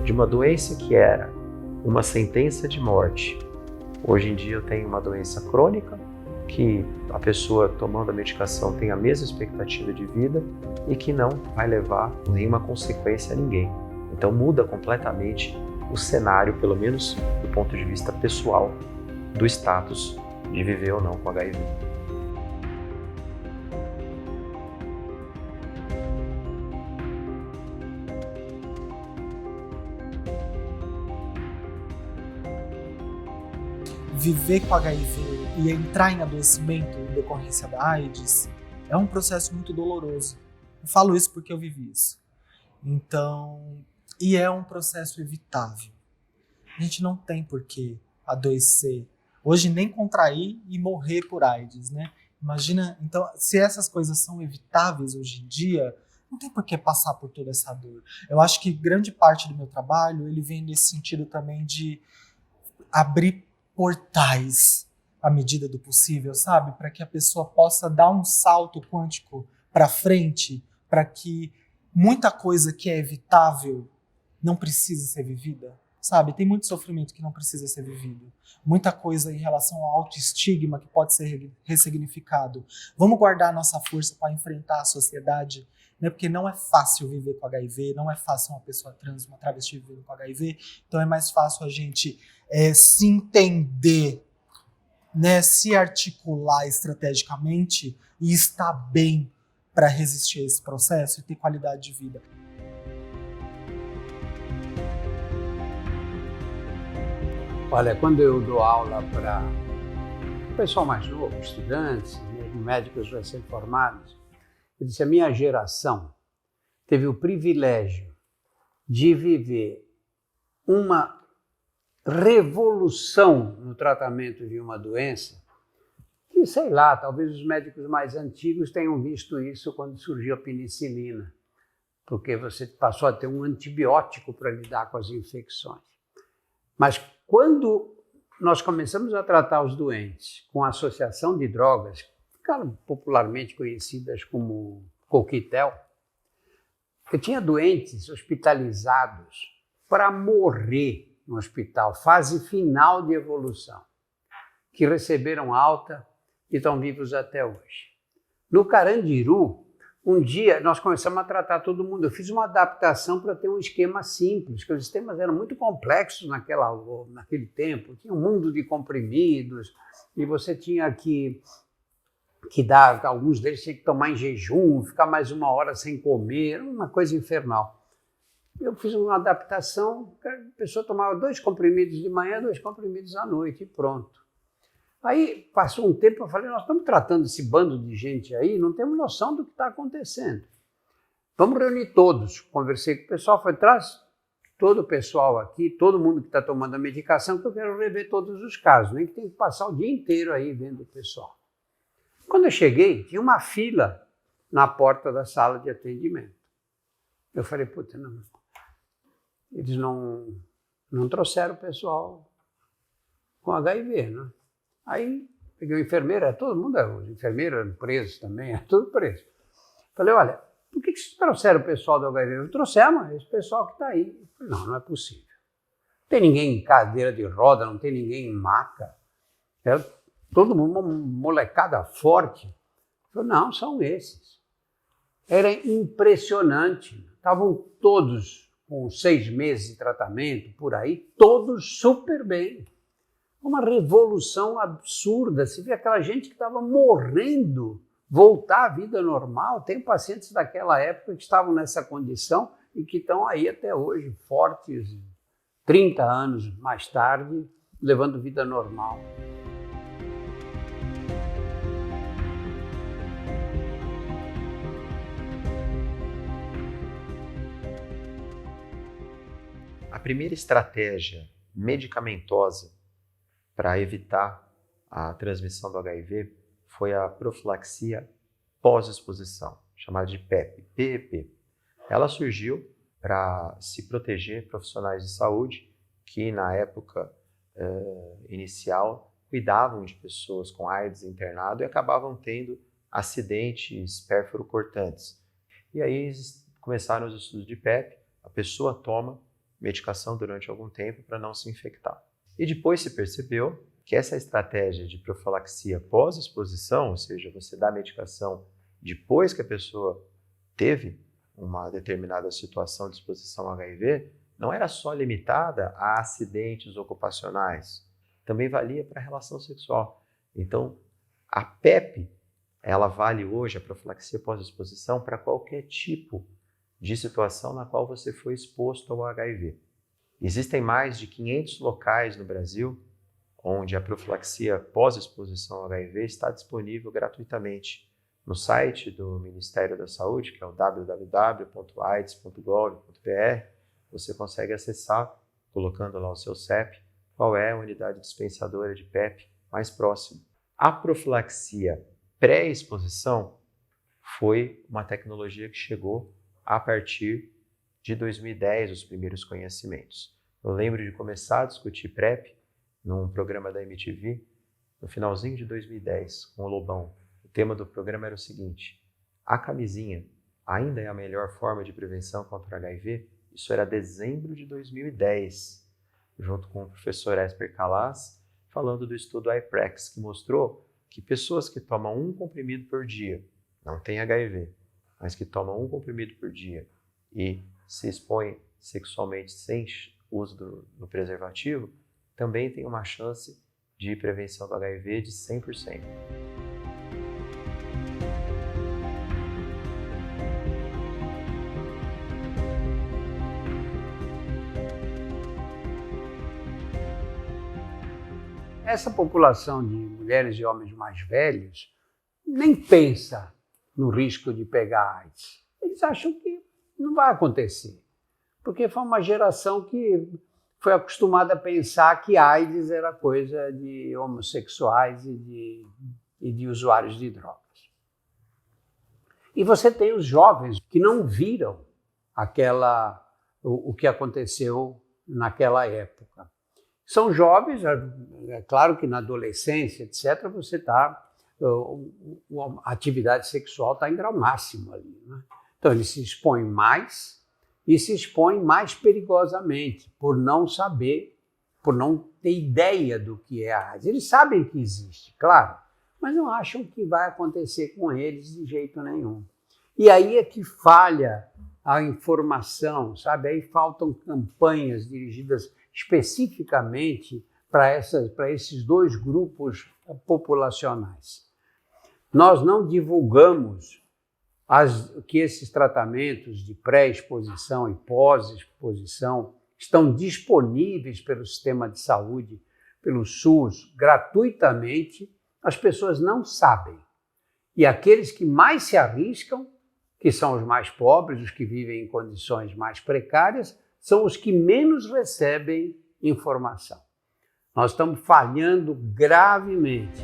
de uma doença que era uma sentença de morte. Hoje em dia eu tenho uma doença crônica, que a pessoa tomando a medicação tem a mesma expectativa de vida e que não vai levar nenhuma consequência a ninguém. Então muda completamente o cenário, pelo menos do ponto de vista pessoal, do status de viver ou não com HIV. Viver com HIV e entrar em adoecimento em decorrência da AIDS é um processo muito doloroso. Eu falo isso porque eu vivi isso. Então, e é um processo evitável. A gente não tem por que adoecer. Hoje nem contrair e morrer por AIDS, né? Imagina, então, se essas coisas são evitáveis hoje em dia, não tem por que passar por toda essa dor. Eu acho que grande parte do meu trabalho, ele vem nesse sentido também de abrir portais à medida do possível, sabe? Para que a pessoa possa dar um salto quântico para frente, para que muita coisa que é evitável não precise ser vivida, sabe? Tem muito sofrimento que não precisa ser vivido. Muita coisa em relação ao autoestigma que pode ser ressignificado. Vamos guardar nossa força para enfrentar a sociedade, né? Porque não é fácil viver com HIV, não é fácil uma pessoa trans, uma travesti vivendo com HIV, então é mais fácil a gente se entender, né? Se articular estrategicamente e estar bem para resistir a esse processo e ter qualidade de vida. Olha, quando eu dou aula para o pessoal mais novo, estudantes, médicos recém-formados, eu disse, a minha geração teve o privilégio de viver uma revolução no tratamento de uma doença que, sei lá, talvez os médicos mais antigos tenham visto isso quando surgiu a penicilina, porque você passou a ter um antibiótico para lidar com as infecções. Mas quando nós começamos a tratar os doentes com a associação de drogas, que ficaram popularmente conhecidas como coquetel, eu tinha doentes hospitalizados para morrer no hospital, fase final de evolução, que receberam alta e estão vivos até hoje. No Carandiru, um dia nós começamos a tratar todo mundo. Eu fiz uma adaptação para ter um esquema simples, porque os sistemas eram muito complexos naquele tempo. Tinha um mundo de comprimidos e você tinha que dar, alguns deles tinha que tomar em jejum, ficar mais 1 hora sem comer, uma coisa infernal. Eu fiz uma adaptação, a pessoa tomava 2 comprimidos de manhã, 2 comprimidos à noite e pronto. Aí passou um tempo, eu falei, nós estamos tratando esse bando de gente aí, não temos noção do que está acontecendo. Vamos reunir todos. Conversei com o pessoal, falei, traz todo o pessoal aqui, todo mundo que está tomando a medicação, que eu quero rever todos os casos, nem que tem que passar o dia inteiro aí vendo o pessoal. Quando eu cheguei, tinha uma fila na porta da sala de atendimento. Eu falei, puta, não. Eles não trouxeram o pessoal com HIV, né? Aí peguei uma enfermeira, todo mundo, os enfermeiros eram presos também, tudo preso. Falei, olha, por que vocês trouxeram o pessoal do HIV? Eu trouxemos esse pessoal que está aí. Falei, não é possível. Não tem ninguém em cadeira de roda, não tem ninguém em maca. Era todo mundo, uma molecada forte. Falei, não, são esses. Era impressionante. Estavam todos com 6 meses de tratamento, por aí, todos super bem. Uma revolução absurda. Você vê aquela gente que estava morrendo, voltar à vida normal. Tem pacientes daquela época que estavam nessa condição e que estão aí até hoje, fortes, 30 anos mais tarde, levando vida normal. A primeira estratégia medicamentosa para evitar a transmissão do HIV foi a profilaxia pós-exposição, chamada de PEP. Ela surgiu para se proteger profissionais de saúde que, na época inicial, cuidavam de pessoas com AIDS internado e acabavam tendo acidentes pérfuro-cortantes. E aí começaram os estudos de PEP, a pessoa toma medicação durante algum tempo para não se infectar. E depois se percebeu que essa estratégia de profilaxia pós-exposição, ou seja, você dá a medicação depois que a pessoa teve uma determinada situação de exposição ao HIV, não era só limitada a acidentes ocupacionais, também valia para a relação sexual. Então, a PEP, ela vale hoje, a profilaxia pós-exposição, para qualquer tipo de situação na qual você foi exposto ao HIV. Existem mais de 500 locais no Brasil onde a profilaxia pós-exposição ao HIV está disponível gratuitamente no site do Ministério da Saúde, que é o www.aids.gov.br. Você consegue acessar, colocando lá o seu CEP, qual é a unidade dispensadora de PEP mais próxima. A profilaxia pré-exposição foi uma tecnologia que chegou a partir de 2010, os primeiros conhecimentos. Eu lembro de começar a discutir PrEP num programa da MTV, no finalzinho de 2010, com o Lobão. O tema do programa era o seguinte: a camisinha ainda é a melhor forma de prevenção contra o HIV? Isso era dezembro de 2010, junto com o professor Esper Calas, falando do estudo IPREX, que mostrou que pessoas que tomam um comprimido por dia, não têm HIV, mas que tomam um comprimido por dia e se expõem sexualmente sem uso do preservativo, também tem uma chance de prevenção do HIV de 100%. Essa população de mulheres e homens mais velhos nem pensa no risco de pegar AIDS. Eles acham que não vai acontecer, porque foi uma geração que foi acostumada a pensar que AIDS era coisa de homossexuais e de usuários de drogas. E você tem os jovens que não viram o que aconteceu naquela época. São jovens, é claro que na adolescência, etc., a atividade sexual está em grau máximo ali, né? Então, eles se expõem mais e se expõem mais perigosamente, por não saber, por não ter ideia do que é a AIDS. Eles sabem que existe, claro, mas não acham que vai acontecer com eles de jeito nenhum. E aí é que falha a informação, sabe? Aí faltam campanhas dirigidas especificamente para esses dois grupos populacionais. Nós não divulgamos que esses tratamentos de pré-exposição e pós-exposição estão disponíveis pelo sistema de saúde, pelo SUS, gratuitamente. As pessoas não sabem. E aqueles que mais se arriscam, que são os mais pobres, os que vivem em condições mais precárias, são os que menos recebem informação. Nós estamos falhando gravemente.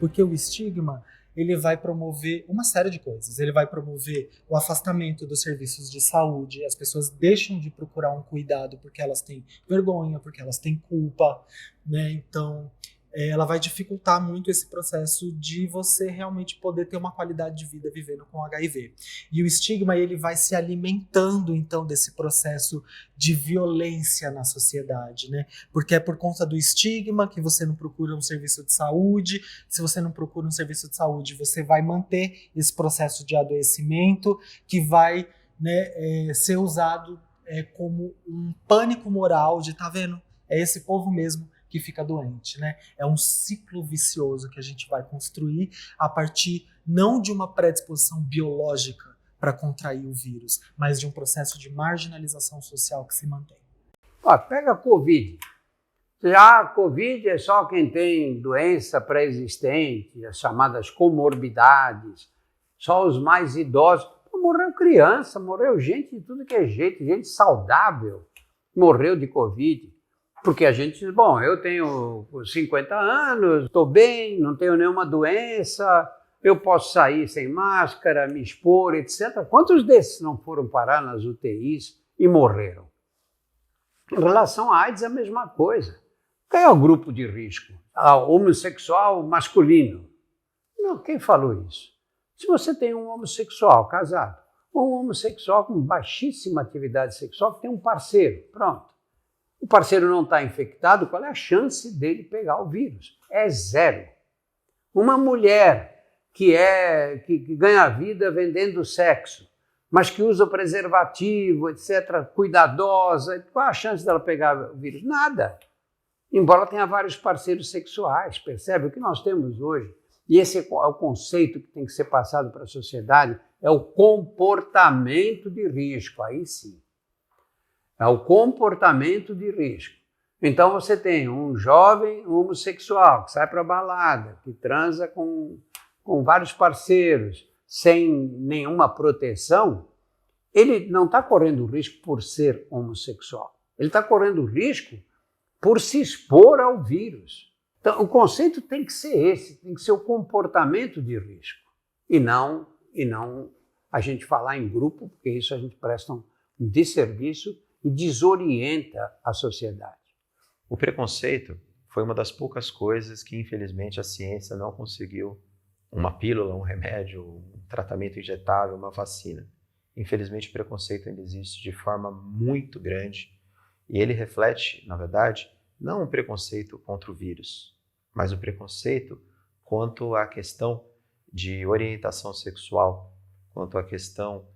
Porque o estigma, ele vai promover uma série de coisas. Ele vai promover o afastamento dos serviços de saúde. As pessoas deixam de procurar um cuidado porque elas têm vergonha, porque elas têm culpa, né? Então, ela vai dificultar muito esse processo de você realmente poder ter uma qualidade de vida vivendo com HIV. E o estigma, ele vai se alimentando, então, desse processo de violência na sociedade, né? Porque é por conta do estigma que você não procura um serviço de saúde. Se você não procura um serviço de saúde, você vai manter esse processo de adoecimento que vai, né, ser usado como um pânico moral de, tá vendo? É esse povo mesmo que fica doente, né? É um ciclo vicioso que a gente vai construir a partir não de uma predisposição biológica para contrair o vírus, mas de um processo de marginalização social que se mantém. Pega a Covid. Já a Covid é só quem tem doença pré-existente, as chamadas comorbidades, só os mais idosos. Morreu criança, morreu gente de tudo que é jeito, gente saudável morreu de Covid. Porque a gente diz, bom, eu tenho 50 anos, estou bem, não tenho nenhuma doença, eu posso sair sem máscara, me expor, etc. Quantos desses não foram parar nas UTIs e morreram? Em relação à AIDS, é a mesma coisa. Quem é o grupo de risco? Homossexual masculino. Não, quem falou isso? Se você tem um homossexual casado, ou um homossexual com baixíssima atividade sexual que tem um parceiro, pronto. O parceiro não está infectado, qual é a chance dele pegar o vírus? É zero. Uma mulher que ganha vida vendendo sexo, mas que usa preservativo, etc., cuidadosa, qual é a chance dela pegar o vírus? Nada. Embora tenha vários parceiros sexuais, percebe? O que nós temos hoje, e esse é o conceito que tem que ser passado para a sociedade, é o comportamento de risco, aí sim. É o comportamento de risco. Então você tem um jovem homossexual que sai para a balada, que transa com vários parceiros, sem nenhuma proteção, ele não está correndo risco por ser homossexual. Ele está correndo risco por se expor ao vírus. Então, o conceito tem que ser esse, tem que ser o comportamento de risco. E não a gente falar em grupo, porque isso a gente presta um desserviço e desorienta a sociedade. O preconceito foi uma das poucas coisas que, infelizmente, a ciência não conseguiu. Uma pílula, um remédio, um tratamento injetável, uma vacina. Infelizmente, o preconceito ainda existe de forma muito grande e ele reflete, na verdade, não um preconceito contra o vírus, mas o preconceito quanto à questão de orientação sexual, quanto à questão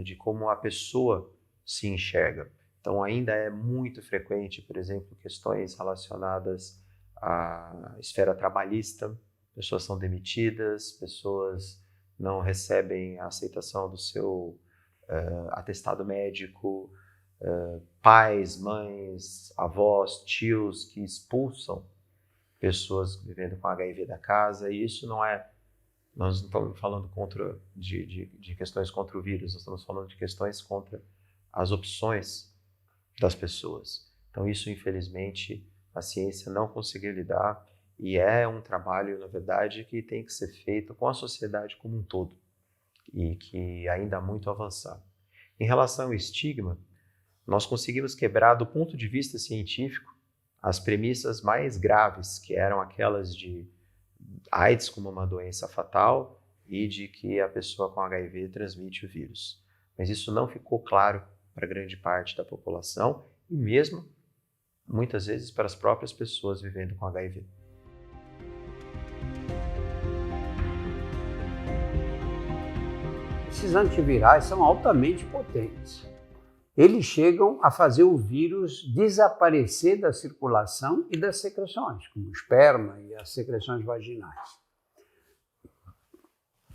de como a pessoa se enxerga. Então, ainda é muito frequente, por exemplo, questões relacionadas à esfera trabalhista. Pessoas são demitidas, pessoas não recebem a aceitação do seu atestado médico, pais, mães, avós, tios que expulsam pessoas vivendo com HIV da casa, e isso não é... Nós não estamos falando de questões contra o vírus, nós estamos falando de questões contra as opções das pessoas. Então isso, infelizmente, a ciência não conseguiu lidar. E é um trabalho, na verdade, que tem que ser feito com a sociedade como um todo e que ainda há muito a avançar. Em relação ao estigma, nós conseguimos quebrar, do ponto de vista científico, as premissas mais graves, que eram aquelas de AIDS como uma doença fatal e de que a pessoa com HIV transmite o vírus. Mas isso não ficou claro para grande parte da população e mesmo, muitas vezes, para as próprias pessoas vivendo com HIV. Esses antivirais são altamente potentes. Eles chegam a fazer o vírus desaparecer da circulação e das secreções, como o esperma e as secreções vaginais.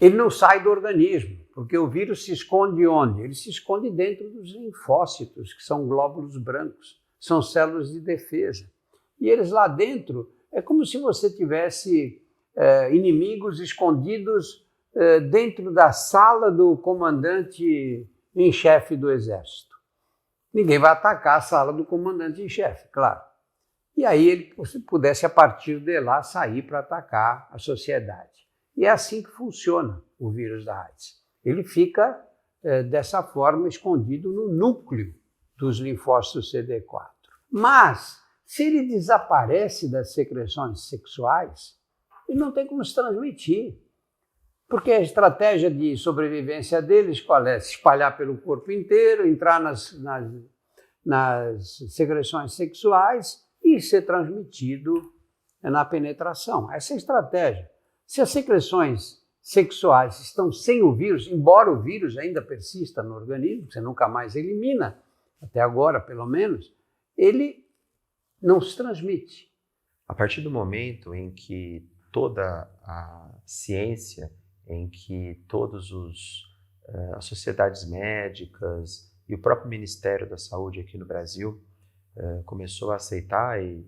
Ele não sai do organismo, porque o vírus se esconde onde? Ele se esconde dentro dos linfócitos, que são glóbulos brancos, são células de defesa. E eles lá dentro, é como se você tivesse inimigos escondidos dentro da sala do comandante em chefe do exército. Ninguém vai atacar a sala do comandante em chefe, claro. E aí ele pudesse, a partir de lá, sair para atacar a sociedade. E é assim que funciona o vírus da AIDS. Ele fica, dessa forma, escondido no núcleo dos linfócitos CD4. Mas, se ele desaparece das secreções sexuais, ele não tem como se transmitir. Porque a estratégia de sobrevivência deles, qual é? Se espalhar pelo corpo inteiro, entrar nas secreções sexuais e ser transmitido na penetração. Essa é a estratégia. Se as secreções sexuais estão sem o vírus, embora o vírus ainda persista no organismo, você nunca mais elimina, até agora pelo menos, ele não se transmite. A partir do momento em que toda a ciência, em que as sociedades médicas e o próprio Ministério da Saúde aqui no Brasil começou a aceitar e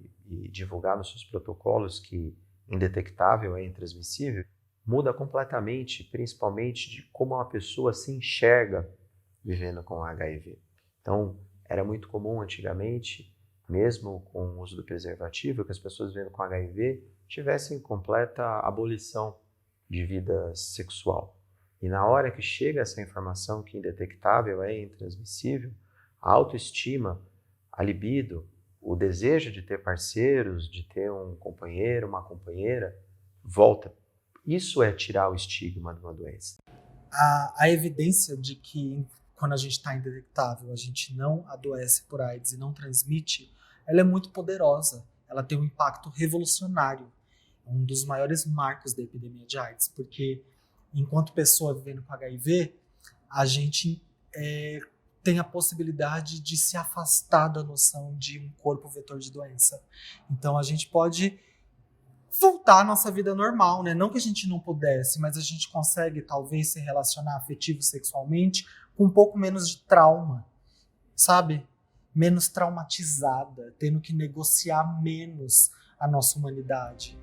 divulgar nos seus protocolos que indetectável é intransmissível, muda completamente, principalmente de como uma pessoa se enxerga vivendo com HIV. Então, era muito comum antigamente, mesmo com o uso do preservativo, que as pessoas vivendo com HIV tivessem completa abolição de vida sexual. E na hora que chega essa informação que indetectável é intransmissível, a autoestima, a libido, o desejo de ter parceiros, de ter um companheiro, uma companheira, volta. Isso é tirar o estigma de uma doença. A evidência de que quando a gente está indetectável, a gente não adoece por AIDS e não transmite, ela é muito poderosa. Ela tem um impacto revolucionário. É um dos maiores marcos da epidemia de AIDS, porque enquanto pessoa vivendo com HIV, a gente tem a possibilidade de se afastar da noção de um corpo vetor de doença. Então a gente pode voltar à nossa vida normal, né? Não que a gente não pudesse, mas a gente consegue talvez se relacionar afetivo sexualmente com um pouco menos de trauma, sabe? Menos traumatizada, tendo que negociar menos a nossa humanidade.